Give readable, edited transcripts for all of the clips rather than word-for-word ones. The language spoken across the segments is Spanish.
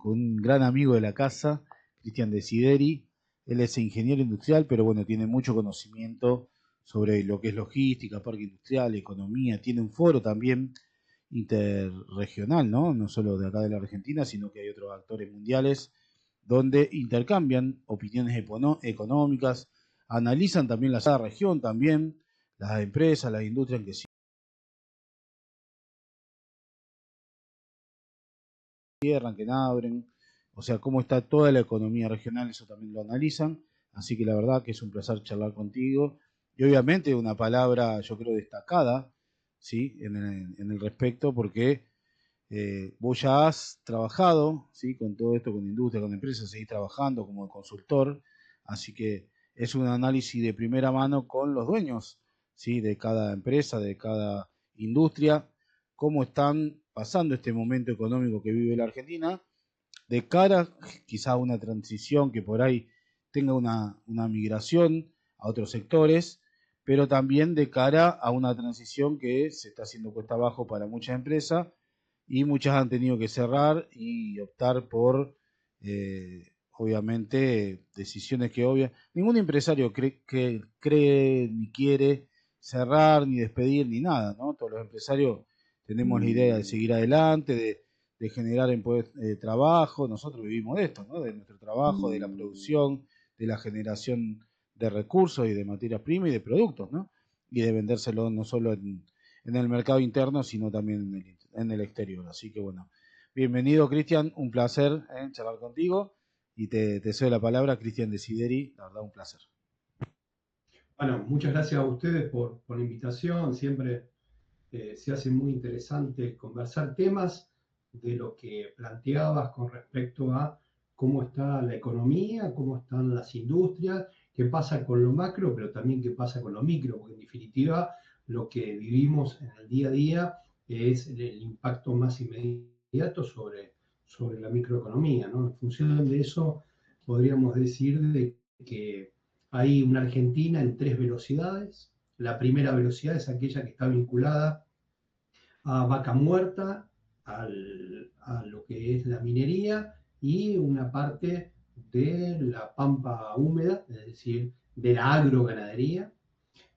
con un gran amigo de la casa, Cristian Desideri. Él es ingeniero industrial, pero bueno, tiene mucho conocimiento sobre lo que es logística, parque industrial, economía. Tiene un foro también interregional, ¿no? No solo de acá de la Argentina, sino que hay otros actores mundiales donde intercambian opiniones económicas, analizan también la región, también las empresas, las industrias que cierran, que abren, o sea, cómo está toda la economía regional, eso también lo analizan, así que la verdad que es un placer charlar contigo, y obviamente una palabra, yo creo, destacada, ¿sí? En el respecto, porque vos ya has trabajado, ¿sí? Con todo esto, con industria, con empresas, seguís trabajando como consultor, así que es un análisis de primera mano con los dueños, ¿sí? De cada empresa, de cada industria, cómo están pasando este momento económico que vive la Argentina, de cara quizá a una transición que por ahí tenga una migración a otros sectores, pero también de cara a una transición que se está haciendo cuesta abajo para muchas empresas y muchas han tenido que cerrar y optar por, obviamente, decisiones que ningún empresario cree ni quiere cerrar, ni despedir, ni nada, ¿no? Todos los empresarios tenemos la idea de seguir adelante, de generar trabajo. Nosotros vivimos de esto, ¿no? De nuestro trabajo, de la producción, de la generación de recursos y de materias primas y de productos, ¿no? Y de vendérselo no solo en el mercado interno, sino también en el exterior. Así que bueno, bienvenido Cristian, un placer charlar contigo y te cedo la palabra, Cristian Desideri, la verdad un placer. Bueno, muchas gracias a ustedes por la invitación. Siempre se hace muy interesante conversar temas de lo que planteabas con respecto a cómo está la economía, cómo están las industrias, qué pasa con lo macro, pero también qué pasa con lo micro, porque en definitiva lo que vivimos en el día a día es el impacto más inmediato sobre la microeconomía, ¿no? En función de eso, podríamos decir de que hay una Argentina en tres velocidades. La primera velocidad es aquella que está vinculada a vaca muerta, a lo que es la minería y una parte de la pampa húmeda, es decir, de la agroganadería.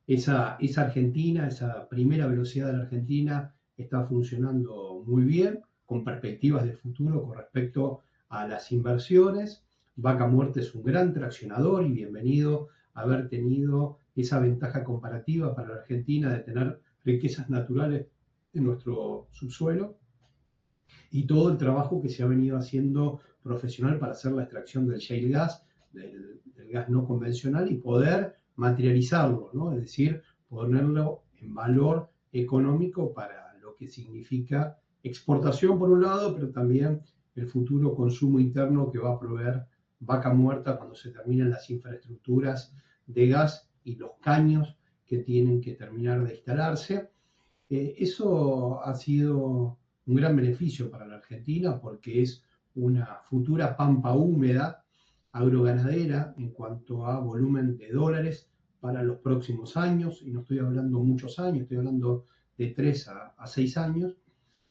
Esa Argentina, esa primera velocidad de la Argentina está funcionando muy bien, con perspectivas de futuro con respecto a las inversiones. Vaca Muerta es un gran traccionador y bienvenido haber tenido esa ventaja comparativa para la Argentina de tener riquezas naturales en nuestro subsuelo y todo el trabajo que se ha venido haciendo profesional para hacer la extracción del shale gas, del gas no convencional y poder materializarlo, ¿no? Es decir, ponerlo en valor económico para lo que significa exportación por un lado, pero también el futuro consumo interno que va a proveer Vaca Muerta cuando se terminen las infraestructuras de gas y los caños que tienen que terminar de instalarse. Eso ha sido un gran beneficio para la Argentina porque es una futura pampa húmeda agroganadera en cuanto a volumen de dólares para los próximos años, y no estoy hablando muchos años, estoy hablando de 3 a 6 años.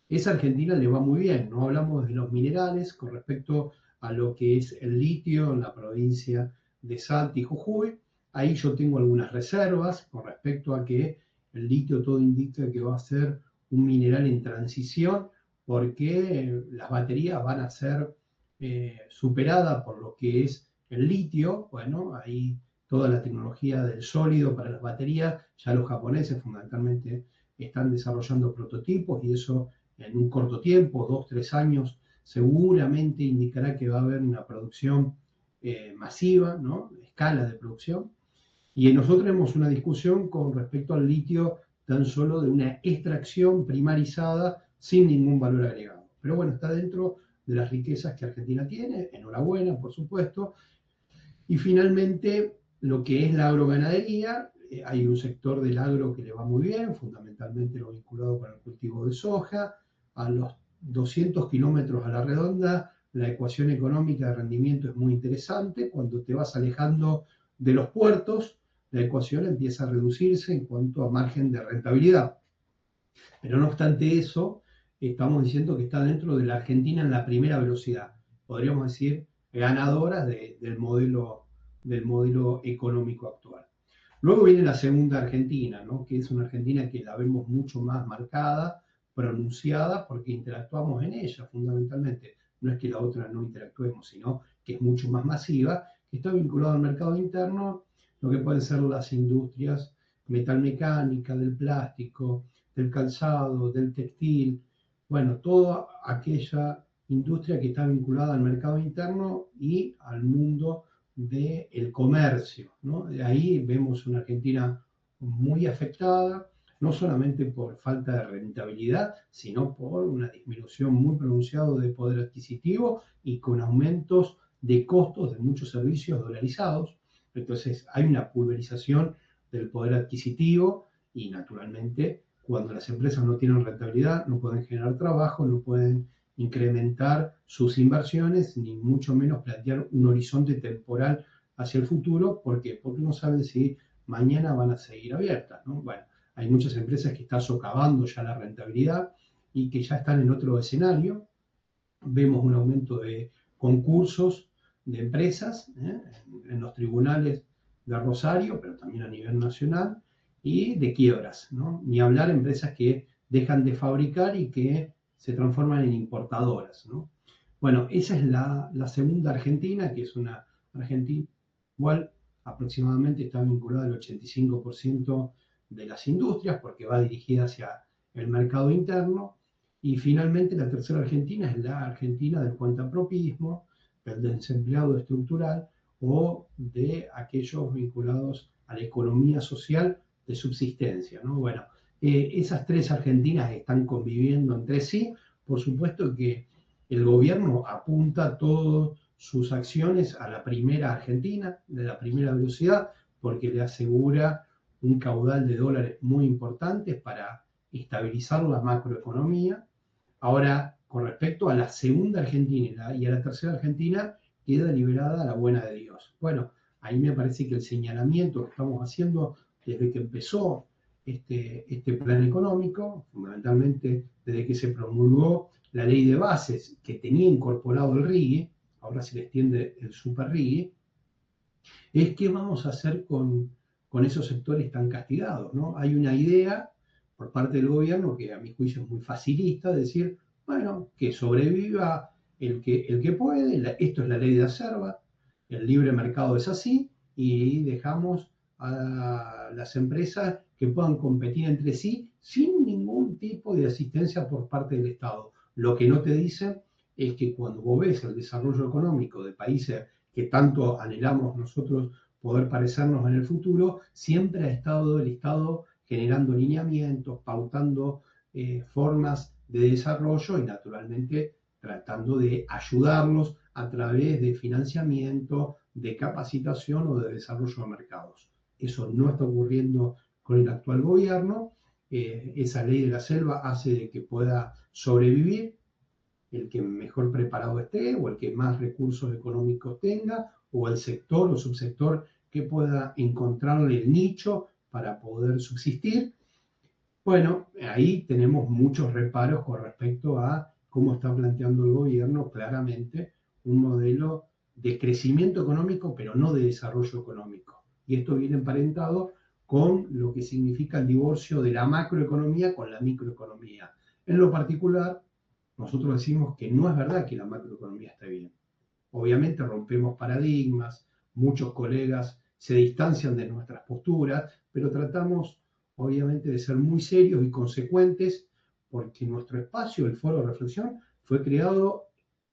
Esa Argentina le va muy bien, no hablamos de los minerales con respecto a lo que es el litio en la provincia de Salta y Jujuy. Ahí yo tengo algunas reservas con respecto a que el litio todo indica que va a ser un mineral en transición porque las baterías van a ser superadas por lo que es el litio. Bueno, ahí toda la tecnología del sólido para las baterías, ya los japoneses fundamentalmente están desarrollando prototipos y eso en un corto tiempo, 2, 3 años, seguramente indicará que va a haber una producción masiva, ¿no? Escala de producción. Y nosotros tenemos una discusión con respecto al litio tan solo de una extracción primarizada sin ningún valor agregado. Pero bueno, está dentro de las riquezas que Argentina tiene, enhorabuena, por supuesto. Y finalmente, lo que es la agroganadería, hay un sector del agro que le va muy bien, fundamentalmente lo vinculado con el cultivo de soja. A los 200 kilómetros a la redonda, la ecuación económica de rendimiento es muy interesante. Cuando te vas alejando de los puertos, la ecuación empieza a reducirse en cuanto a margen de rentabilidad. Pero no obstante eso, estamos diciendo que está dentro de la Argentina en la primera velocidad. podríamos decir, ganadoras del modelo económico actual. Luego viene la segunda Argentina, ¿no? Que es una Argentina que la vemos mucho más marcada, pronunciada, porque interactuamos en ella fundamentalmente. No es que la otra no interactuemos, sino que es mucho más masiva, que está vinculada al mercado interno, lo que pueden ser las industrias metalmecánica, del plástico, del calzado, del textil, bueno, toda aquella industria que está vinculada al mercado interno y al mundo del comercio, ¿no? De ahí vemos una Argentina muy afectada, no solamente por falta de rentabilidad, sino por una disminución muy pronunciada de poder adquisitivo y con aumentos de costos de muchos servicios dolarizados. Entonces hay una pulverización del poder adquisitivo y naturalmente cuando las empresas no tienen rentabilidad no pueden generar trabajo, no pueden incrementar sus inversiones, ni mucho menos plantear un horizonte temporal hacia el futuro. ¿Por qué? Porque no saben si mañana van a seguir abiertas, ¿no? Bueno, hay muchas empresas que están socavando ya la rentabilidad y que ya están en otro escenario. Vemos un aumento de concursos de empresas en los tribunales de Rosario, pero también a nivel nacional, y de quiebras, ¿no? Ni hablar empresas que dejan de fabricar y que se transforman en importadoras, ¿no? Bueno, esa es la segunda Argentina, que es una Argentina igual aproximadamente está vinculada al 85% de las industrias, porque va dirigida hacia el mercado interno. Y finalmente la tercera Argentina es la Argentina del cuentapropismo, del desempleado estructural o de aquellos vinculados a la economía social de subsistencia, ¿no? Bueno, esas tres Argentinas están conviviendo entre sí. Por supuesto que el gobierno apunta todas sus acciones a la primera Argentina, de la primera velocidad, porque le asegura un caudal de dólares muy importante para estabilizar la macroeconomía. Ahora, con respecto a la segunda Argentina y a la tercera Argentina, queda liberada la buena de Dios. Bueno, ahí me parece que el señalamiento que estamos haciendo desde que empezó este plan económico, fundamentalmente desde que se promulgó la ley de bases que tenía incorporado el RIGI, ahora se le extiende el Super RIGI, es qué vamos a hacer con esos sectores tan castigados, ¿no? Hay una idea por parte del gobierno que a mi juicio es muy facilista, de decir, bueno, que sobreviva el que puede, esto es la ley de Acerba, el libre mercado es así, y dejamos a las empresas que puedan competir entre sí sin ningún tipo de asistencia por parte del Estado. Lo que no te dicen es que cuando vos ves el desarrollo económico de países que tanto anhelamos nosotros poder parecernos en el futuro, siempre ha estado el Estado generando lineamientos, pautando formas de desarrollo y naturalmente tratando de ayudarlos a través de financiamiento, de capacitación o de desarrollo de mercados. Eso no está ocurriendo con el actual gobierno. Esa ley de la selva hace de que pueda sobrevivir el que mejor preparado esté o el que más recursos económicos tenga o el sector o subsector que pueda encontrarle el nicho para poder subsistir. Bueno, ahí tenemos muchos reparos con respecto a cómo está planteando el gobierno claramente un modelo de crecimiento económico, pero no de desarrollo económico. Y esto viene emparentado con lo que significa el divorcio de la macroeconomía con la microeconomía. En lo particular, nosotros decimos que no es verdad que la macroeconomía esté bien. Obviamente rompemos paradigmas, muchos colegas se distancian de nuestras posturas, pero tratamos obviamente de ser muy serios y consecuentes porque nuestro espacio, el foro de reflexión, fue creado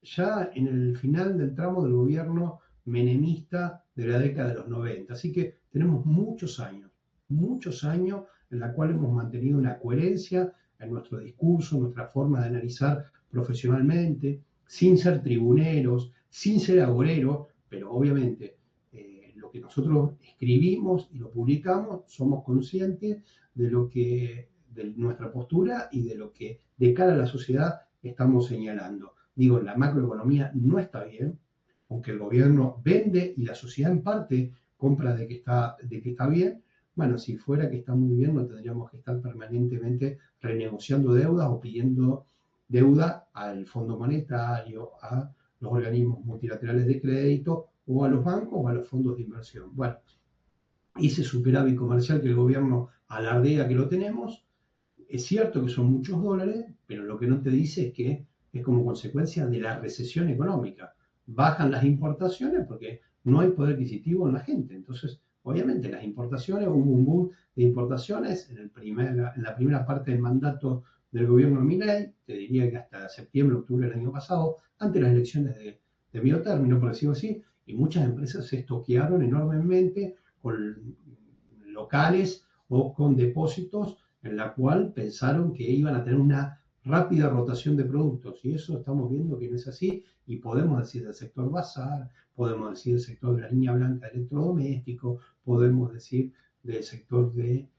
ya en el final del tramo del gobierno menemista de la década de los 90. Así que tenemos muchos años en la cual hemos mantenido una coherencia en nuestro discurso, nuestra forma de analizar profesionalmente, sin ser tribuneros, sin ser agoreros, pero obviamente lo que nosotros escribimos y lo publicamos, somos conscientes de lo que, de nuestra postura y de lo que de cara a la sociedad estamos señalando. Digo, la macroeconomía no está bien, aunque el gobierno vende y la sociedad en parte compra de que está bien. Bueno, si fuera que está muy bien, no tendríamos que estar permanentemente renegociando deudas o pidiendo deuda al Fondo Monetario, a los organismos multilaterales de crédito, o a los bancos o a los fondos de inversión. Bueno, ese superávit comercial que el gobierno alardea que lo tenemos, es cierto que son muchos dólares, pero lo que no te dice es que es como consecuencia de la recesión económica. Bajan las importaciones porque no hay poder adquisitivo en la gente. Entonces, obviamente, las importaciones, hubo un boom de importaciones en la primera parte del mandato del gobierno de Milei, te diría que hasta septiembre, octubre del año pasado, antes de las elecciones de medio término, por decirlo así, y muchas empresas se estoquearon enormemente con locales o con depósitos en la cual pensaron que iban a tener una rápida rotación de productos. Y eso estamos viendo que no es así. Y podemos decir del sector bazar, podemos decir del sector de la línea blanca de electrodoméstico, podemos decir del sector de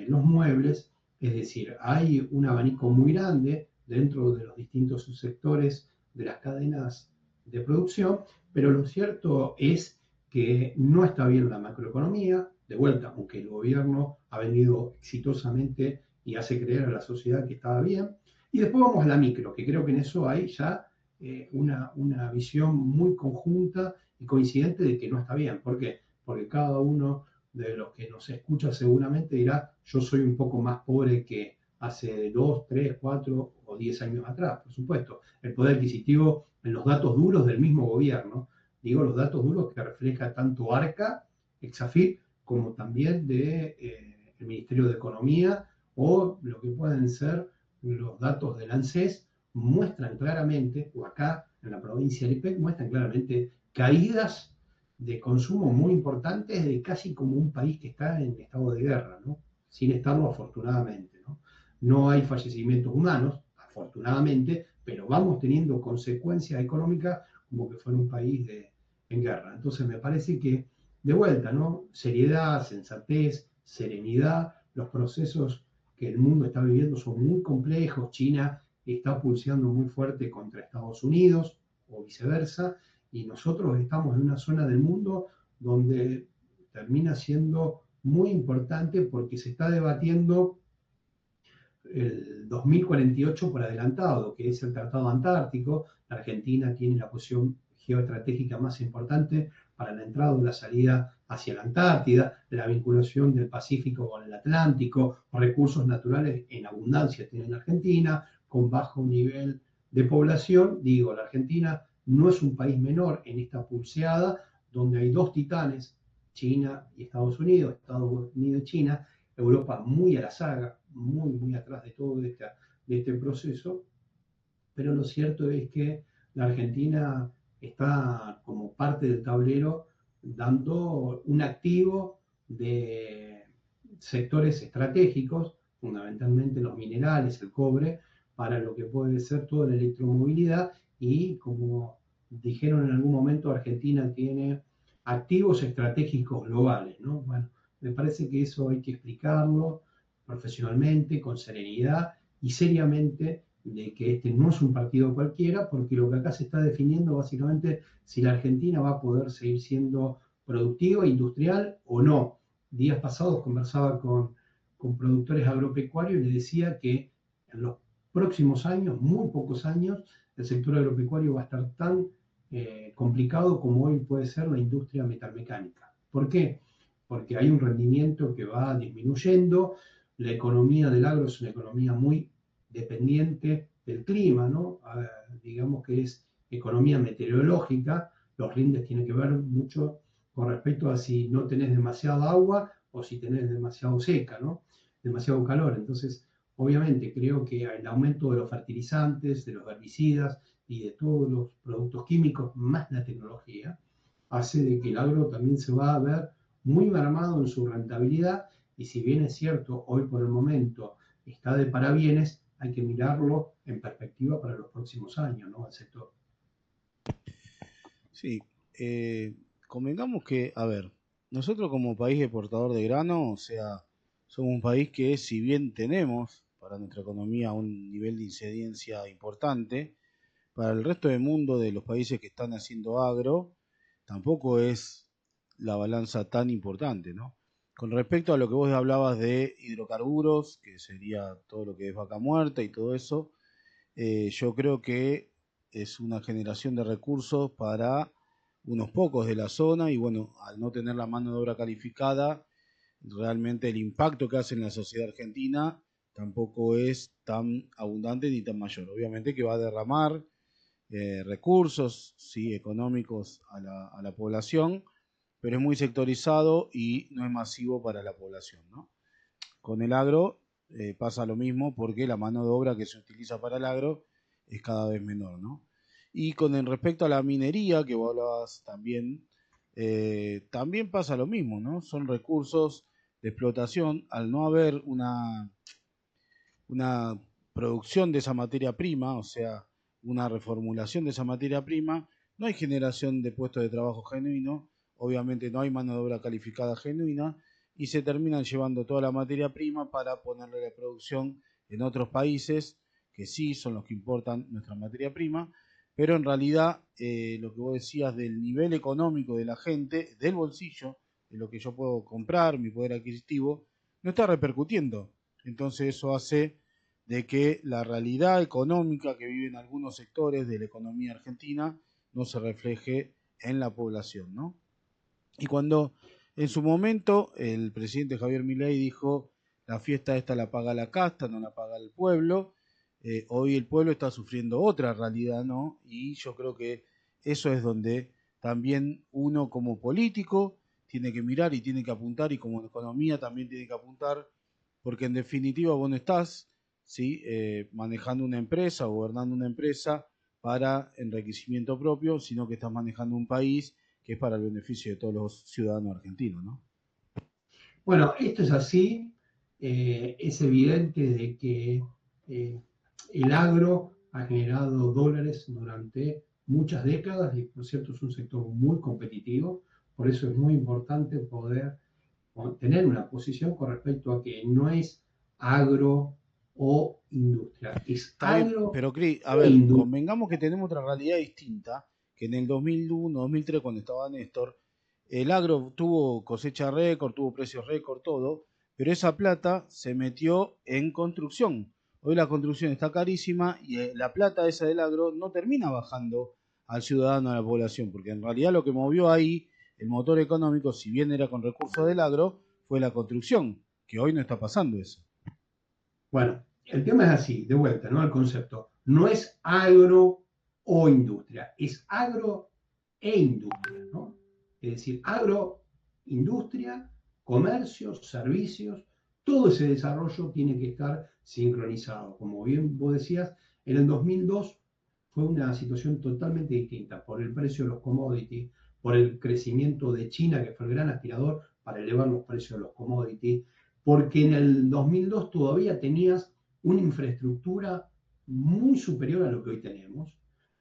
los muebles. Es decir, hay un abanico muy grande dentro de los distintos subsectores de las cadenas de producción, pero lo cierto es que no está bien la macroeconomía, de vuelta, aunque el gobierno ha venido exitosamente y hace creer a la sociedad que estaba bien. Y después vamos a la micro, que creo que en eso hay ya una visión muy conjunta y coincidente de que no está bien. ¿Por qué? Porque cada uno de los que nos escucha seguramente dirá, yo soy un poco más pobre que hace 2, 3, 4 o 10 años atrás, por supuesto. El poder adquisitivo en los datos duros del mismo gobierno, digo los datos duros que refleja tanto ARCA, Exafip, como también de el Ministerio de Economía o lo que pueden ser los datos del ANSES, muestran claramente, o acá en la provincia del IPEC, muestran claramente caídas de consumo muy importantes de casi como un país que está en estado de guerra, ¿no? Sin estarlo afortunadamente, ¿no? No hay fallecimientos humanos, afortunadamente, pero vamos teniendo consecuencias económicas como que fuera un país en guerra. Entonces me parece que de vuelta, ¿no? Seriedad, sensatez, serenidad, los procesos que el mundo está viviendo son muy complejos. China está pulseando muy fuerte contra Estados Unidos o viceversa, y nosotros estamos en una zona del mundo donde termina siendo muy importante porque se está debatiendo el 2048 por adelantado, que es el Tratado Antártico. La Argentina tiene la posición geoestratégica más importante para la entrada o la salida hacia la Antártida, la vinculación del Pacífico con el Atlántico, recursos naturales en abundancia tiene la Argentina, con bajo nivel de población. Digo, la Argentina no es un país menor en esta pulseada, donde hay dos titanes, China y Estados Unidos, Estados Unidos y China, Europa muy a la saga, muy atrás de todo este proceso, pero lo cierto es que la Argentina está como parte del tablero dando un activo de sectores estratégicos, fundamentalmente los minerales, el cobre, para lo que puede ser toda la electromovilidad y como dijeron en algún momento, Argentina tiene activos estratégicos globales, ¿no? Bueno, me parece que eso hay que explicarlo profesionalmente, con serenidad y seriamente, de que este no es un partido cualquiera, porque lo que acá se está definiendo básicamente si la Argentina va a poder seguir siendo productiva, industrial o no. Días pasados conversaba con productores agropecuarios y les decía que en los próximos años, muy pocos años, el sector agropecuario va a estar tan complicado como hoy puede ser la industria metalmecánica. ¿Por qué? Porque hay un rendimiento que va disminuyendo, la economía del agro es una economía muy dependiente del clima, ¿no? Digamos que es economía meteorológica, los rindes tienen que ver mucho con respecto a si no tenés demasiada agua o si tenés demasiado seca, ¿no? Demasiado calor. Entonces, obviamente, creo que el aumento de los fertilizantes, de los herbicidas y de todos los productos químicos, más la tecnología, hace de que el agro también se va a ver muy mermado en su rentabilidad, y si bien es cierto, hoy por el momento está de parabienes, hay que mirarlo en perspectiva para los próximos años, ¿no? El sector. Sí, convengamos que, a ver, nosotros como país exportador de grano, o sea, somos un país que si bien tenemos para nuestra economía un nivel de incidencia importante, para el resto del mundo de los países que están haciendo agro, tampoco es la balanza tan importante, ¿no? Con respecto a lo que vos hablabas de hidrocarburos, que sería todo lo que es vaca muerta y todo eso, yo creo que es una generación de recursos para unos pocos de la zona y bueno, al no tener la mano de obra calificada, realmente el impacto que hace en la sociedad argentina tampoco es tan abundante ni tan mayor. Obviamente que va a derramar recursos, sí, económicos a la población, pero es muy sectorizado y no es masivo para la población, ¿no? Con el agro pasa lo mismo porque la mano de obra que se utiliza para el agro es cada vez menor, ¿no? Y con el respecto a la minería, que vos hablabas también, también pasa lo mismo, ¿no? Son recursos de explotación. Al no haber una producción de esa materia prima, o sea, una reformulación de esa materia prima, no hay generación de puestos de trabajo genuino, obviamente no hay mano de obra calificada genuina, y se terminan llevando toda la materia prima para ponerle la producción en otros países, que sí son los que importan nuestra materia prima, pero en realidad lo que vos decías del nivel económico de la gente, del bolsillo, de lo que yo puedo comprar, mi poder adquisitivo, no está repercutiendo. Entonces eso hace de que la realidad económica que viven algunos sectores de la economía argentina no se refleje en la población, ¿no? Y cuando en su momento el presidente Javier Milei dijo la fiesta esta la paga la casta, no la paga el pueblo, hoy el pueblo está sufriendo otra realidad, ¿no? Y yo creo que eso es donde también uno como político tiene que mirar y tiene que apuntar y como economía también tiene que apuntar, porque en definitiva vos no estás, ¿sí? Manejando una empresa o gobernando una empresa para enriquecimiento propio, sino que estás manejando un país que es para el beneficio de todos los ciudadanos argentinos, ¿no? Bueno, esto es así. Es evidente de que eh, el agro ha generado dólares durante muchas décadas y, por cierto, es un sector muy competitivo. Por eso es muy importante poder tener una posición con respecto a que no es agro o industria, es Está bien, agro pero Cris, a e ver, industria. convengamos que tenemos otra realidad distinta, que en el 2001, 2003, cuando estaba Néstor, el agro tuvo cosecha récord, tuvo precios récord, todo, pero esa plata se metió en construcción. Hoy la construcción está carísima y la plata esa del agro no termina bajando al ciudadano, a la población, porque en realidad lo que movió ahí el motor económico, si bien era con recursos del agro, fue la construcción, que hoy no está pasando eso. Bueno, el tema es así, de vuelta, ¿no? El concepto. No es agro o industria, es agro e industria, ¿no? Es decir, agro, industria, comercio, servicios, todo ese desarrollo tiene que estar sincronizado. Como bien vos decías, en el 2002 fue una situación totalmente distinta por el precio de los commodities, por el crecimiento de China, que fue el gran aspirador para elevar los precios de los commodities, porque en el 2002 todavía tenías una infraestructura muy superior a lo que hoy tenemos,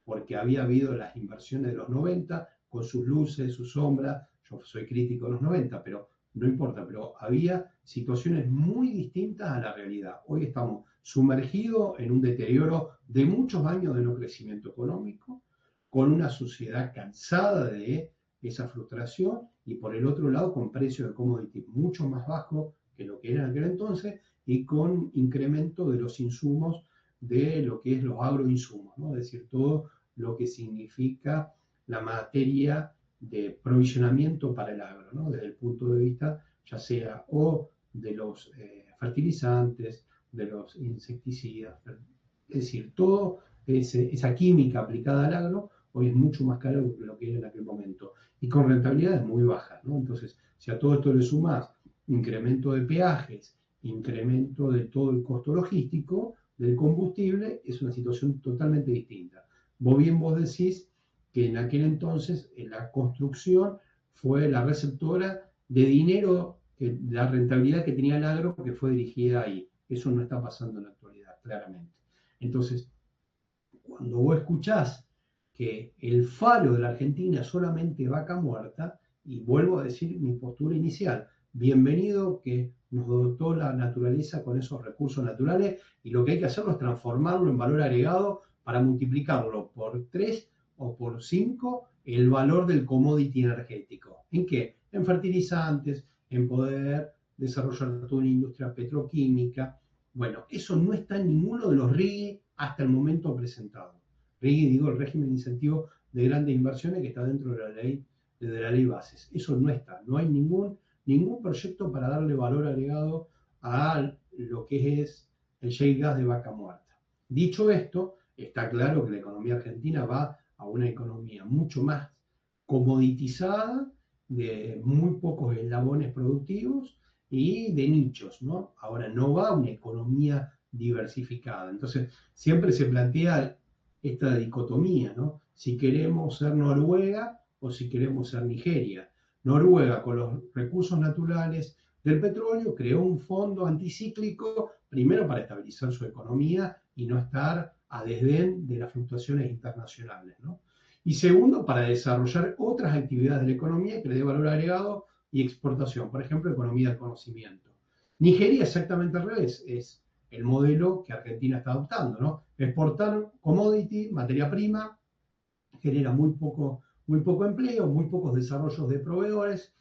porque había habido las inversiones de los 90 con sus luces, sus sombras. Yo soy crítico de los 90, pero no importa, pero había situaciones muy distintas a la realidad. Hoy estamos sumergidos en un deterioro de muchos años de no crecimiento económico, con una sociedad cansada de esa frustración y por el otro lado con precios de commodities mucho más bajos que lo que era en aquel entonces y con incremento de los insumos de lo que es los agroinsumos, ¿no? Es decir, todo lo que significa la materia de provisionamiento para el agro, ¿no? Desde el punto de vista ya sea o de los fertilizantes, de los insecticidas, es decir, todo esa química aplicada al agro hoy es mucho más caro que lo que era en aquel momento y con rentabilidades muy bajas, ¿no? Entonces, si a todo esto le sumas incremento de peajes, incremento de todo el costo logístico del combustible, es una situación totalmente distinta. Vos decís que en aquel entonces la construcción fue la receptora de dinero, la rentabilidad que tenía el agro que fue dirigida ahí. Eso no está pasando en la actualidad, claramente. Entonces, cuando vos escuchás que el faro de la Argentina es solamente vaca muerta, y vuelvo a decir mi postura inicial, bienvenido que nos dotó la naturaleza con esos recursos naturales y lo que hay que hacerlo es transformarlo en valor agregado para multiplicarlo por 3 o por 5 el valor del commodity energético. ¿En qué? En fertilizantes, en poder desarrollar toda una industria petroquímica. Bueno, eso no está en ninguno de los RIGI hasta el momento presentado. RIGI, digo, el régimen de incentivo de grandes inversiones que está dentro de la ley bases. Eso no está, no hay ningún proyecto para darle valor agregado a lo que es el shale gas de Vaca Muerta. Dicho esto, está claro que la economía argentina va a una economía mucho más comoditizada, de muy pocos eslabones productivos y de nichos, ¿no? Ahora no va a una economía diversificada. Entonces, siempre se plantea esta dicotomía, ¿no? Si queremos ser Noruega o si queremos ser Nigeria. Noruega, con los recursos naturales del petróleo, creó un fondo anticíclico, primero para estabilizar su economía y no estar a desdén de las fluctuaciones internacionales, ¿no? Y segundo, para desarrollar otras actividades de la economía que le dé valor agregado y exportación, por ejemplo, economía del conocimiento. Nigeria exactamente al revés, es el modelo que Argentina está adoptando, ¿no? Exportar commodity, materia prima, genera muy poco empleo, muy pocos desarrollos de proveedores.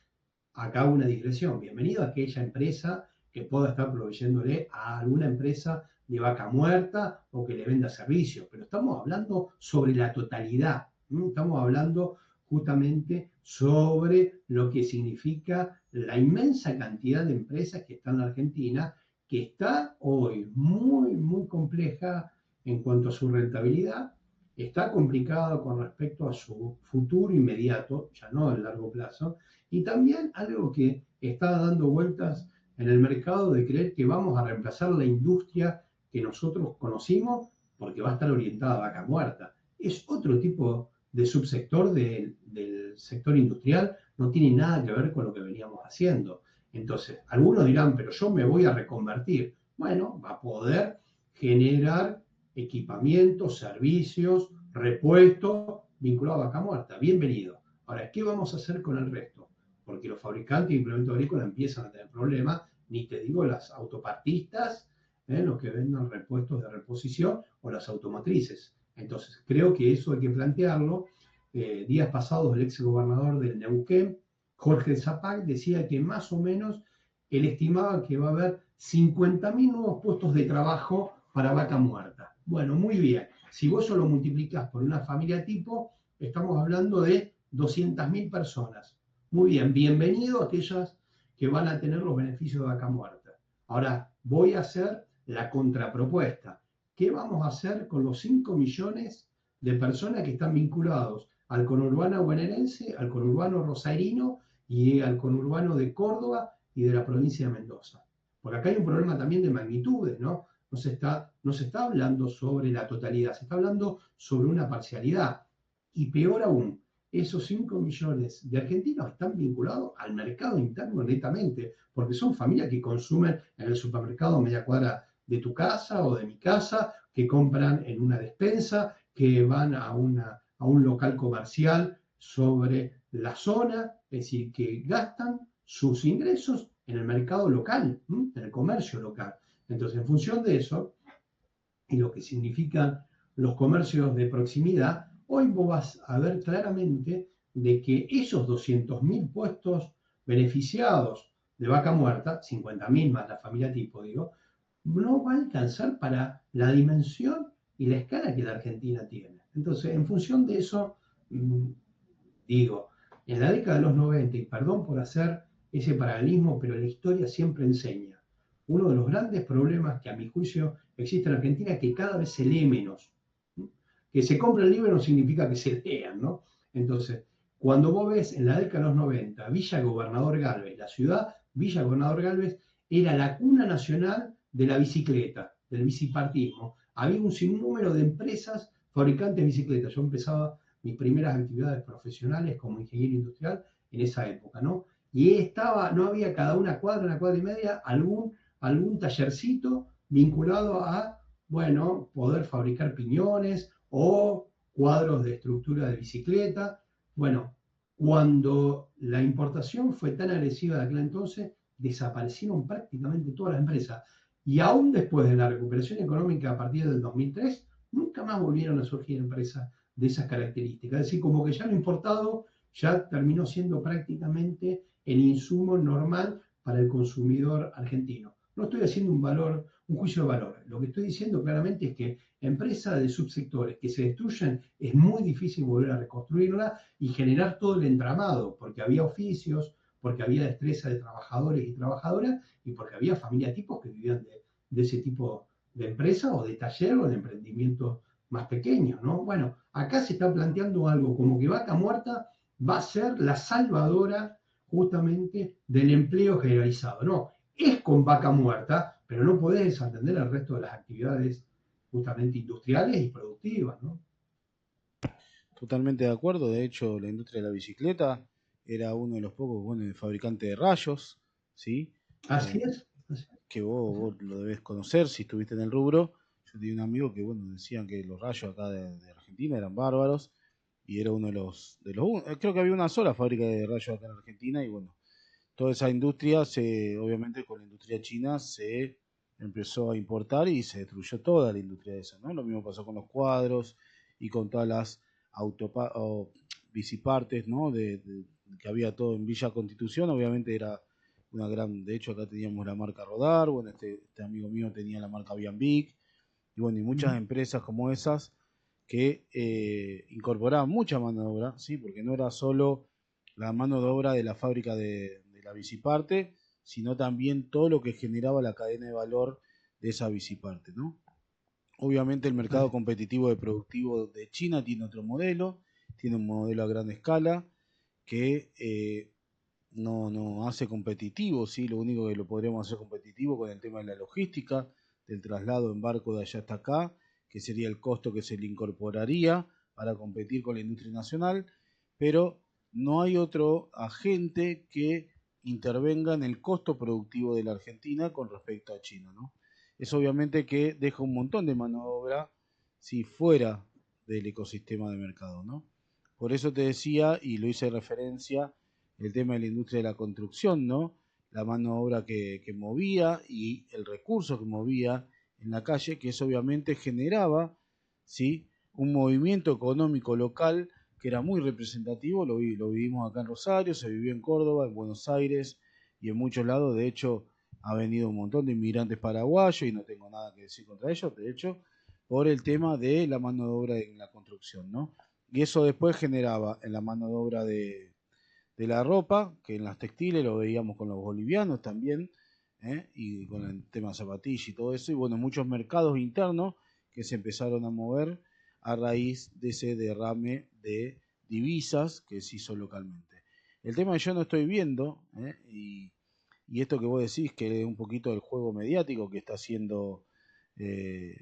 Acá una digresión, bienvenido a aquella empresa que pueda estar proveyéndole a alguna empresa de Vaca Muerta o que le venda servicios, pero estamos hablando sobre la totalidad, ¿no? Estamos hablando justamente sobre lo que significa la inmensa cantidad de empresas que están en la Argentina, que está hoy muy compleja en cuanto a su rentabilidad, está complicado con respecto a su futuro inmediato, ya no a largo plazo, y también algo que está dando vueltas en el mercado de creer que vamos a reemplazar la industria que nosotros conocimos porque va a estar orientada a vaca muerta. Es otro tipo de subsector del sector industrial, no tiene nada que ver con lo que veníamos haciendo. Entonces, algunos dirán, pero yo me voy a reconvertir. Bueno, va a poder generar equipamientos, servicios, repuestos vinculados a vaca muerta. Bienvenido. Ahora, ¿qué vamos a hacer con el resto? Porque los fabricantes de implementos agrícolas empiezan a tener problemas, ni te digo las autopartistas, los que venden repuestos de reposición o las automotrices. Entonces, creo que eso hay que plantearlo. Días pasados, el ex gobernador del Neuquén, Jorge Zapac, decía que más o menos él estimaba que va a haber 50.000 nuevos puestos de trabajo para vaca muerta. Bueno, muy bien. Si vos solo multiplicás por una familia tipo, estamos hablando de 200.000 personas. Muy bien, bienvenido a aquellas que van a tener los beneficios de vaca muerta. Ahora voy a hacer la contrapropuesta. ¿Qué vamos a hacer con los 5 millones de personas que están vinculados al conurbano bonaerense, al conurbano rosarino y al conurbano de Córdoba y de la provincia de Mendoza? Porque acá hay un problema también de magnitudes, ¿no? No se está hablando sobre la totalidad, se está hablando sobre una parcialidad. Y peor aún, esos 5 millones de argentinos están vinculados al mercado interno netamente, porque son familias que consumen en el supermercado a media cuadra de tu casa o de mi casa, que compran en una despensa, que van a un local comercial sobre la zona, es decir, que gastan sus ingresos en el mercado local, en el comercio local. Entonces, en función de eso, y lo que significan los comercios de proximidad, hoy vos vas a ver claramente de que esos 200.000 puestos beneficiados de vaca muerta, 50.000 más la familia tipo, digo, no va a alcanzar para la dimensión y la escala que la Argentina tiene. Entonces, en función de eso, digo, en la década de los 90, y perdón por hacer ese paralelismo, pero la historia siempre enseña. Uno de los grandes problemas que a mi juicio existe en Argentina es que cada vez se lee menos. Que se compre el libro no significa que se lean, ¿no? Entonces, cuando vos ves en la década de los 90, Villa Gobernador Galvez, la ciudad Villa Gobernador Galvez era la cuna nacional de la bicicleta, del bicipartismo. Había un sinnúmero de empresas fabricantes de bicicletas. Yo empezaba mis primeras actividades profesionales como ingeniero industrial en esa época, ¿no? Y no había cada una cuadra y media, algún tallercito vinculado a, bueno, poder fabricar piñones o cuadros de estructura de bicicleta. Bueno, cuando la importación fue tan agresiva de aquel entonces, desaparecieron prácticamente todas las empresas. Y aún después de la recuperación económica a partir del 2003, nunca más volvieron a surgir empresas de esas características. Es decir, como que ya lo importado ya terminó siendo prácticamente el insumo normal para el consumidor argentino. No estoy haciendo un juicio de valor. Lo que estoy diciendo claramente es que empresas de subsectores que se destruyen es muy difícil volver a reconstruirla y generar todo el entramado, porque había oficios, porque había destreza de trabajadores y trabajadoras y porque había familia tipos que vivían de ese tipo de empresa o de taller o de emprendimiento más pequeño, ¿no? Bueno, acá se está planteando algo como que Vaca Muerta va a ser la salvadora justamente del empleo generalizado. No, es con Vaca Muerta, pero no podés desatender el resto de las actividades justamente industriales y productivas, ¿no? Totalmente de acuerdo. De hecho, la industria de la bicicleta era uno de los pocos, bueno, fabricantes de rayos, ¿sí? Así Eh, es. Así que vos lo debés conocer si estuviste en el rubro. Yo tenía un amigo que, bueno, decían que los rayos acá de Argentina eran bárbaros y era uno creo que había una sola fábrica de rayos acá en Argentina y bueno, toda esa industria obviamente con la industria china se empezó a importar y se destruyó toda la industria esa, ¿no? Lo mismo pasó con los cuadros y con todas las bicipartes, ¿no? Que había todo en Villa Constitución, obviamente era una gran, de hecho acá teníamos la marca Rodar, bueno, este amigo mío tenía la marca Bianbic, y bueno, y muchas empresas como esas que incorporaban mucha mano de obra, ¿sí? Porque no era solo la mano de obra de la fábrica de la biciparte, sino también todo lo que generaba la cadena de valor de esa biciparte, ¿no? Obviamente el mercado es. competitivo de productivo de China tiene otro modelo, tiene un modelo a gran escala que no hace competitivo, ¿sí? Lo único que lo podríamos hacer competitivo con el tema de la logística, del traslado en barco de allá hasta acá, que sería el costo que se le incorporaría para competir con la industria nacional, pero no hay otro agente que intervenga en el costo productivo de la Argentina con respecto a China, ¿no? Es obviamente que deja un montón de mano de obra si fuera del ecosistema de mercado, ¿no? Por eso te decía, y lo hice referencia, el tema de la industria de la construcción, ¿no? La mano de obra que movía y el recurso que movía en la calle, que eso obviamente generaba, ¿sí? Un movimiento económico local que era muy representativo, lo vivimos acá en Rosario, se vivió en Córdoba, en Buenos Aires y en muchos lados, de hecho ha venido un montón de inmigrantes paraguayos y no tengo nada que decir contra ellos, de hecho, por el tema de la mano de obra en la construcción, ¿no? Y eso después generaba en la mano de obra de la ropa, que en las textiles lo veíamos con los bolivianos también, y con el tema zapatillas y todo eso, y bueno, muchos mercados internos que se empezaron a mover a raíz de ese derrame de divisas que se hizo localmente. El tema que yo no estoy viendo, y esto que vos decís, que es un poquito del juego mediático que está haciendo eh,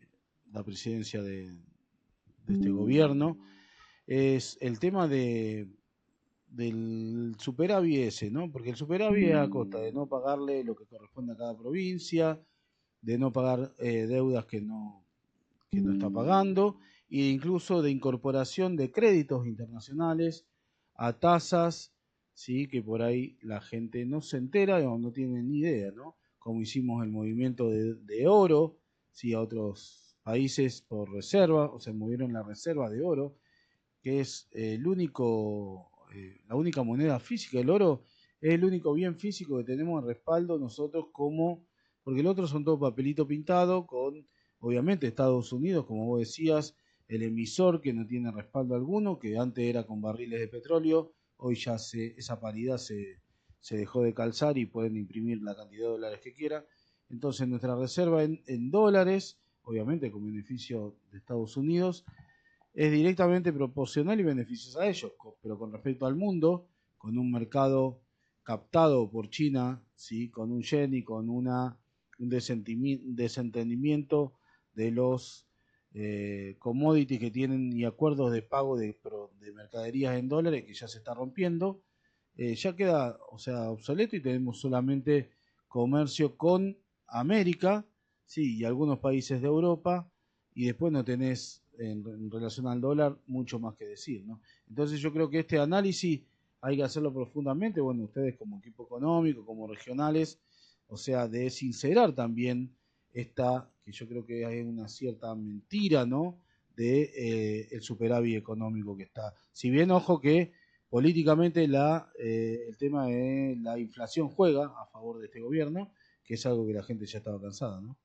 la presidencia de este gobierno, es el tema del superávit ese, ¿no? Porque el superávit es a costa de no pagarle lo que corresponde a cada provincia, de no pagar deudas que no está pagando, e incluso de incorporación de créditos internacionales a tasas, ¿sí? Que por ahí la gente no se entera o no tiene ni idea, ¿no? Como hicimos el movimiento de oro, ¿sí? A otros países por reserva, o se movieron la reserva de oro, que es la única moneda física. El oro es el único bien físico que tenemos en respaldo nosotros porque el otro son todo papelito pintado con, obviamente, Estados Unidos, como vos decías, el emisor que no tiene respaldo alguno, que antes era con barriles de petróleo, hoy ya esa paridad se dejó de calzar y pueden imprimir la cantidad de dólares que quieran. Entonces nuestra reserva en dólares, obviamente con beneficio de Estados Unidos, es directamente proporcional y beneficiosa a ellos, pero con respecto al mundo, con un mercado captado por China, ¿sí? Con un yen y con un desentendimiento de los commodities que tienen y acuerdos de pago de mercaderías en dólares que ya se está rompiendo, ya queda, o sea, obsoleto y tenemos solamente comercio con América, sí, y algunos países de Europa, y después no tenés en relación al dólar mucho más que decir, ¿no? Entonces yo creo que este análisis hay que hacerlo profundamente, bueno, ustedes como equipo económico, como regionales, o sea, de sincerar también que yo creo que hay una cierta mentira, ¿no? De el superávit económico que está. Si bien, ojo que políticamente el tema de la inflación juega a favor de este gobierno, que es algo que la gente ya estaba cansada, ¿no?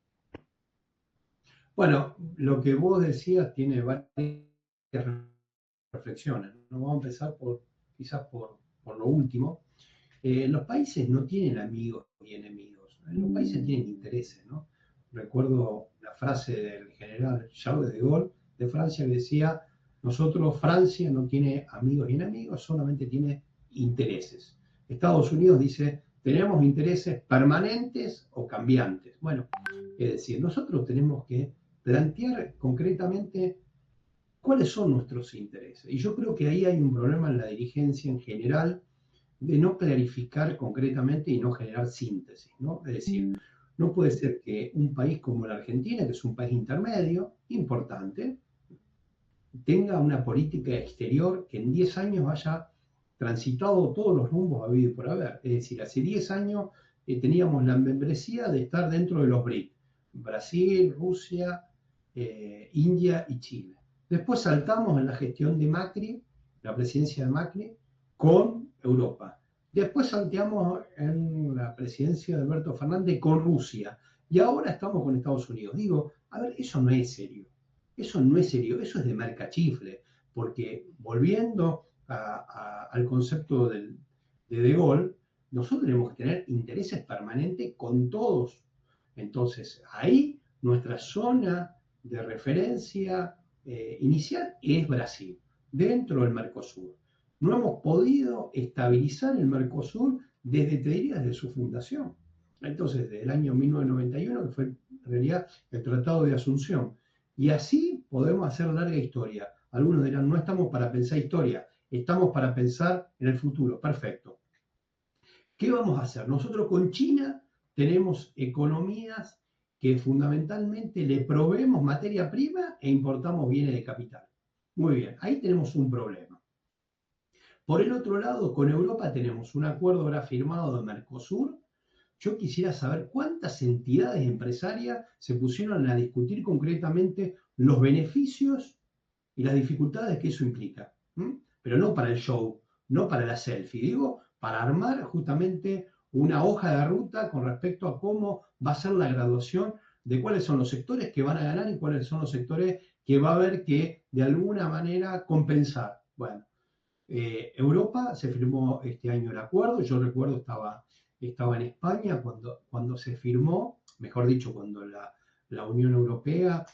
Bueno, lo que vos decías tiene varias reflexiones. ¿No? Vamos a empezar quizás por lo último. Los países no tienen amigos y enemigos, los países tienen intereses, ¿no? Recuerdo la frase del general Charles de Gaulle de Francia que decía, nosotros, Francia no tiene amigos y enemigos, solamente tiene intereses. Estados Unidos dice, tenemos intereses permanentes o cambiantes. Bueno, es decir, nosotros tenemos que plantear concretamente cuáles son nuestros intereses. Y yo creo que ahí hay un problema en la dirigencia en general de no clarificar concretamente y no generar síntesis, ¿no? Es decir, no puede ser que un país como la Argentina, que es un país intermedio, importante, tenga una política exterior que en 10 años haya transitado todos los rumbos habido y por haber. Es decir, hace 10 años teníamos la membresía de estar dentro de los BRIC, Brasil, Rusia, India y Chile. Después saltamos en la gestión de Macri, la presidencia de Macri, con Europa. Después salteamos en la presidencia de Alberto Fernández con Rusia. Y ahora estamos con Estados Unidos. Digo, a ver, eso no es serio. Eso no es serio, eso es de mercachifle, porque volviendo al concepto de Gaulle, nosotros tenemos que tener intereses permanentes con todos. Entonces, ahí nuestra zona de referencia inicial es Brasil, dentro del Mercosur. No hemos podido estabilizar el Mercosur desde, te diría, desde su fundación. Entonces, desde el año 1991, que fue en realidad el Tratado de Asunción. Y así podemos hacer larga historia. Algunos dirán, no estamos para pensar historia, estamos para pensar en el futuro. Perfecto. ¿Qué vamos a hacer? Nosotros con China tenemos economías que fundamentalmente le proveemos materia prima e importamos bienes de capital. Muy bien, ahí tenemos un problema. Por el otro lado, con Europa tenemos un acuerdo ahora firmado de Mercosur. Yo quisiera saber cuántas entidades empresarias se pusieron a discutir concretamente los beneficios y las dificultades que eso implica. ¿M? Pero no para el show, no para la selfie, digo, para armar justamente una hoja de ruta con respecto a cómo va a ser la graduación de cuáles son los sectores que van a ganar y cuáles son los sectores que va a haber que de alguna manera compensar. Bueno, Europa se firmó este año el acuerdo, yo recuerdo estaba en España cuando se firmó, mejor dicho, cuando la Unión Europea,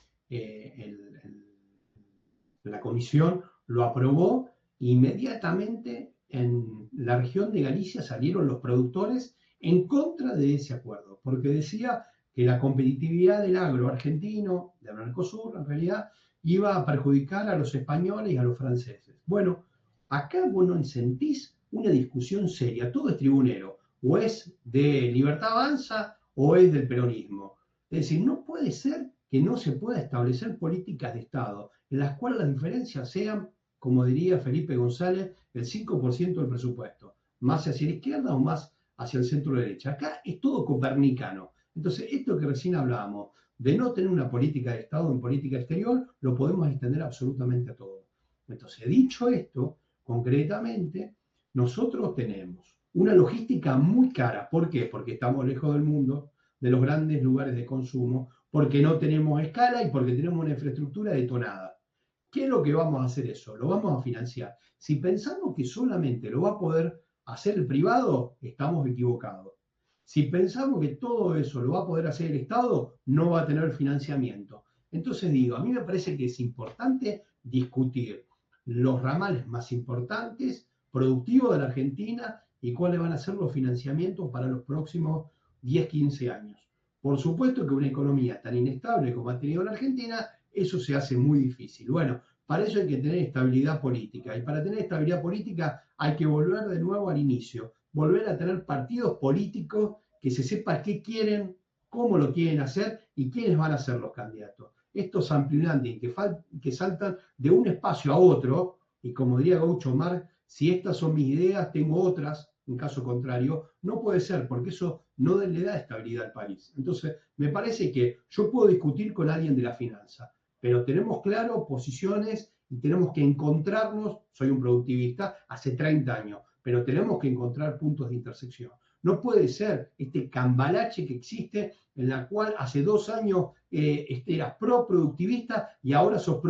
la Comisión lo aprobó, inmediatamente en la región de Galicia salieron los productores en contra de ese acuerdo, porque decía que la competitividad del agro argentino, del Mercosur, en realidad, iba a perjudicar a los españoles y a los franceses. Bueno, acá vos no sentís una discusión seria, todo es tribunero, o es de Libertad Avanza o es del peronismo. Es decir, no puede ser que no se pueda establecer políticas de Estado en las cuales las diferencias sean, como diría Felipe González, el 5% del presupuesto, más hacia la izquierda o más hacia el centro derecha. Acá es todo copernicano. Entonces, esto que recién hablábamos, de no tener una política de Estado en política exterior, lo podemos extender absolutamente a todo. Entonces, dicho esto, concretamente, nosotros tenemos una logística muy cara. ¿Por qué? Porque estamos lejos del mundo, de los grandes lugares de consumo, porque no tenemos escala y porque tenemos una infraestructura detonada. ¿Qué es lo que vamos a hacer eso? Lo vamos a financiar. Si pensamos que solamente lo va a poder hacer el privado, estamos equivocados. Si pensamos que todo eso lo va a poder hacer el Estado, no va a tener financiamiento. Entonces digo, a mí me parece que es importante discutir los ramales más importantes, productivos de la Argentina y cuáles van a ser los financiamientos para los próximos 10, 15 años. Por supuesto que una economía tan inestable como ha tenido la Argentina, eso se hace muy difícil. Bueno, para eso hay que tener estabilidad política. Y para tener estabilidad política hay que volver de nuevo al inicio, volver a tener partidos políticos que se sepa qué quieren, cómo lo quieren hacer y quiénes van a ser los candidatos. Estos ampliantes que saltan de un espacio a otro, y como diría Gaucho Marx, si estas son mis ideas, tengo otras, en caso contrario, no puede ser, porque eso no le da estabilidad al país. Entonces, me parece que yo puedo discutir con alguien de la finanza, pero tenemos claro posiciones y tenemos que encontrarnos, soy un productivista, hace 30 años, pero tenemos que encontrar puntos de intersección. No puede ser este cambalache que existe en la cual hace 2 años eras pro-productivista y ahora sos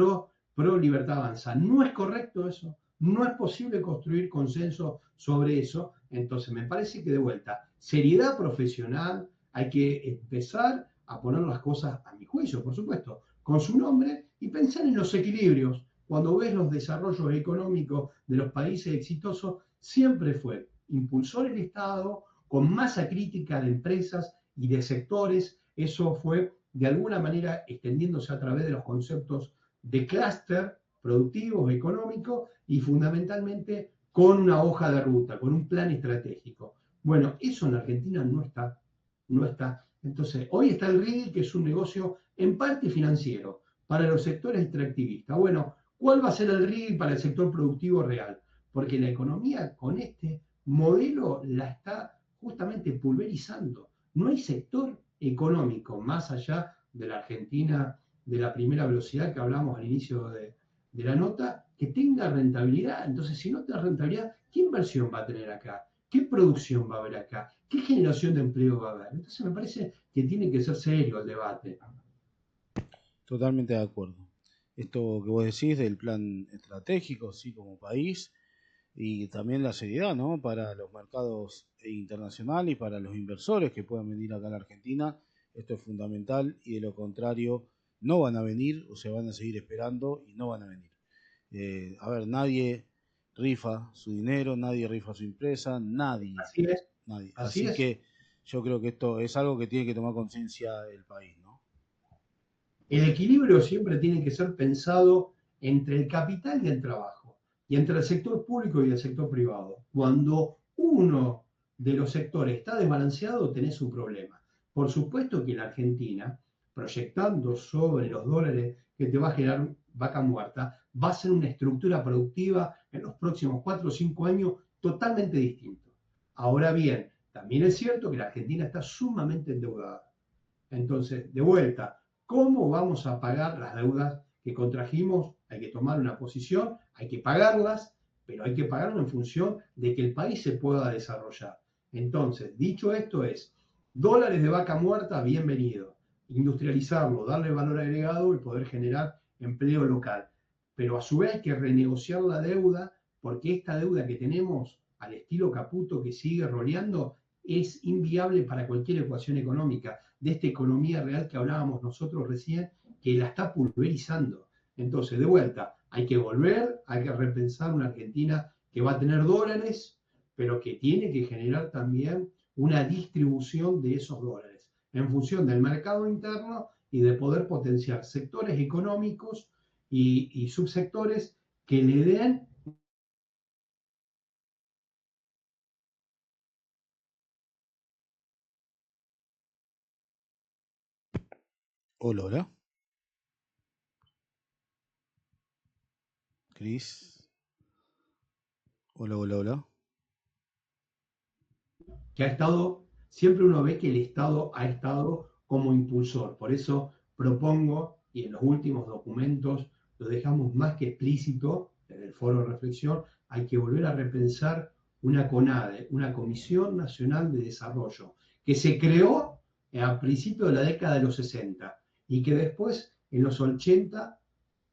pro-libertad avanza. No es correcto eso. No es posible construir consenso sobre eso. Entonces, me parece que de vuelta, seriedad profesional, hay que empezar a poner las cosas, a mi juicio, por supuesto, con su nombre y pensar en los equilibrios. Cuando ves los desarrollos económicos de los países exitosos, siempre fue impulsor el Estado, con masa crítica de empresas y de sectores. Eso fue de alguna manera extendiéndose a través de los conceptos de clúster productivos, económicos y fundamentalmente con una hoja de ruta, con un plan estratégico. Bueno, eso en Argentina no está, no está. Entonces, hoy está el RIGI, que es un negocio en parte financiero para los sectores extractivistas. Bueno, ¿cuál va a ser el RIGI para el sector productivo real? Porque la economía con este modelo la está justamente pulverizando. No hay sector económico más allá de la Argentina de la primera velocidad que hablamos al inicio de la nota, que tenga rentabilidad. Entonces, si no tiene rentabilidad, ¿qué inversión va a tener acá? ¿Qué producción va a haber acá? ¿Qué generación de empleo va a haber? Entonces, me parece que tiene que ser serio el debate. Totalmente de acuerdo. Esto que vos decís del plan estratégico, sí, como país, y también la seriedad, ¿no? Para los mercados internacionales y para los inversores que puedan venir acá a la Argentina, esto es fundamental y de lo contrario no van a venir o se van a seguir esperando y no van a venir. A ver, nadie rifa su dinero, nadie rifa su empresa, nadie, Así es, nadie. así Así es. que yo creo que esto es algo que tiene que tomar conciencia el país, ¿no? El equilibrio siempre tiene que ser pensado entre el capital y el trabajo, y entre el sector público y el sector privado. Cuando uno de los sectores está desbalanceado, tenés un problema. Por supuesto que la Argentina, proyectando sobre los dólares que te va a generar vaca muerta, va a ser una estructura productiva en los próximos 4 o 5 años totalmente distinto. Ahora bien, también es cierto que la Argentina está sumamente endeudada. Entonces, de vuelta, ¿cómo vamos a pagar las deudas que contrajimos? Hay que tomar una posición, hay que pagarlas, pero hay que pagarlo en función de que el país se pueda desarrollar. Entonces, dicho esto es, dólares de vaca muerta, bienvenido. Industrializarlo, darle valor agregado y poder generar empleo local. Pero a su vez hay que renegociar la deuda porque esta deuda que tenemos al estilo Caputo que sigue roleando es inviable para cualquier ecuación económica de esta economía real que hablábamos nosotros recién, que la está pulverizando. Entonces, de vuelta, hay que volver, hay que repensar una Argentina que va a tener dólares, pero que tiene que generar también una distribución de esos dólares en función del mercado interno y de poder potenciar sectores económicos y subsectores que le den. Hola, hola, Cris. Hola, hola, hola. Que ha estado, siempre uno ve que el Estado ha estado como impulsor. Por eso propongo, y en los últimos documentos lo dejamos más que explícito, en el foro de reflexión, hay que volver a repensar una CONADE, una Comisión Nacional de Desarrollo, que se creó a principios de la década de los 60 y que después, en los 80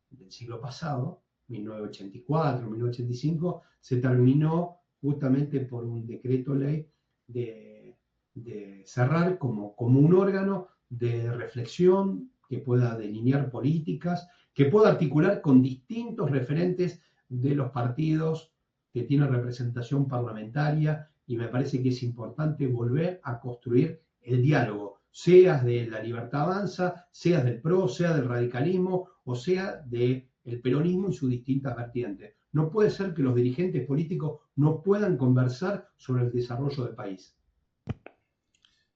del siglo pasado, 1984, 1985, se terminó justamente por un decreto ley de cerrar como un órgano de reflexión que pueda delinear políticas, que pueda articular con distintos referentes de los partidos que tienen representación parlamentaria, y me parece que es importante volver a construir el diálogo, seas de la Libertad Avanza, seas del PRO, sea del radicalismo o sea del peronismo y sus distintas vertientes. No puede ser que los dirigentes políticos no puedan conversar sobre el desarrollo del país.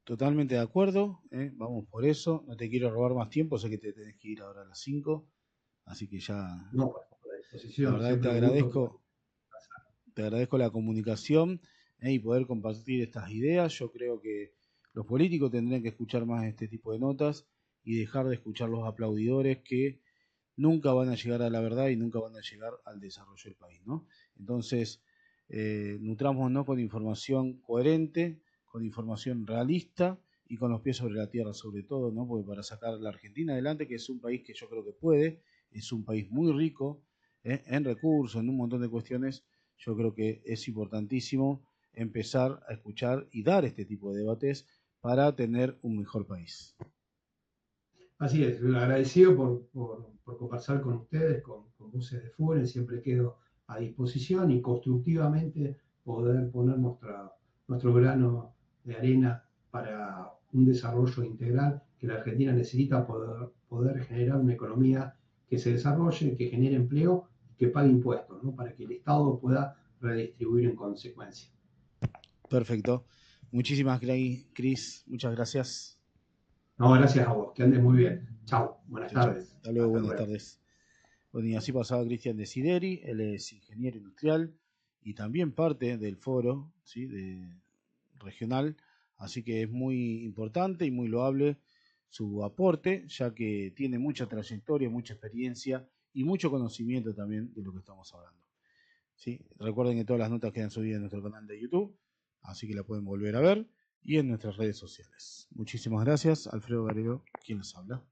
Totalmente de acuerdo, ¿eh? Vamos por eso. No te quiero robar más tiempo, sé que te tenés que ir ahora a las 5, así que ya, No, por favor, a la disposición, verdad que siempre un gusto. te agradezco la comunicación, y poder compartir estas ideas. Yo creo que los políticos tendrían que escuchar más este tipo de notas y dejar de escuchar los aplaudidores que nunca van a llegar a la verdad y nunca van a llegar al desarrollo del país, ¿no? Entonces, nutrámonos con información coherente, con información realista y con los pies sobre la tierra sobre todo, ¿no? Porque para sacar la Argentina adelante, que es un país que yo creo que puede, es un país muy rico en recursos, en un montón de cuestiones, yo creo que es importantísimo empezar a escuchar y dar este tipo de debates para tener un mejor país. Así es, agradecido por conversar con ustedes, con Voces de Furen, siempre quedo a disposición y constructivamente poder poner nuestro grano de arena para un desarrollo integral que la Argentina necesita poder generar una economía que se desarrolle, que genere empleo y que pague impuestos, ¿no? Para que el Estado pueda redistribuir en consecuencia. Perfecto. Muchísimas gracias, Cris. Muchas gracias. No, gracias a vos, que andes muy bien. Chao, buenas Chao, chao. tardes. Hasta luego, Hasta buenas luego. tardes. Bueno, y así pasaba Cristian Desideri, él es ingeniero industrial y también parte del foro, ¿sí? Regional, así que es muy importante y muy loable su aporte, ya que tiene mucha trayectoria, mucha experiencia y mucho conocimiento también de lo que estamos hablando. ¿Sí? Recuerden que todas las notas quedan subidas en nuestro canal de YouTube, así que la pueden volver a ver, y en nuestras redes sociales. Muchísimas gracias, Alfredo Garero, quien les habla.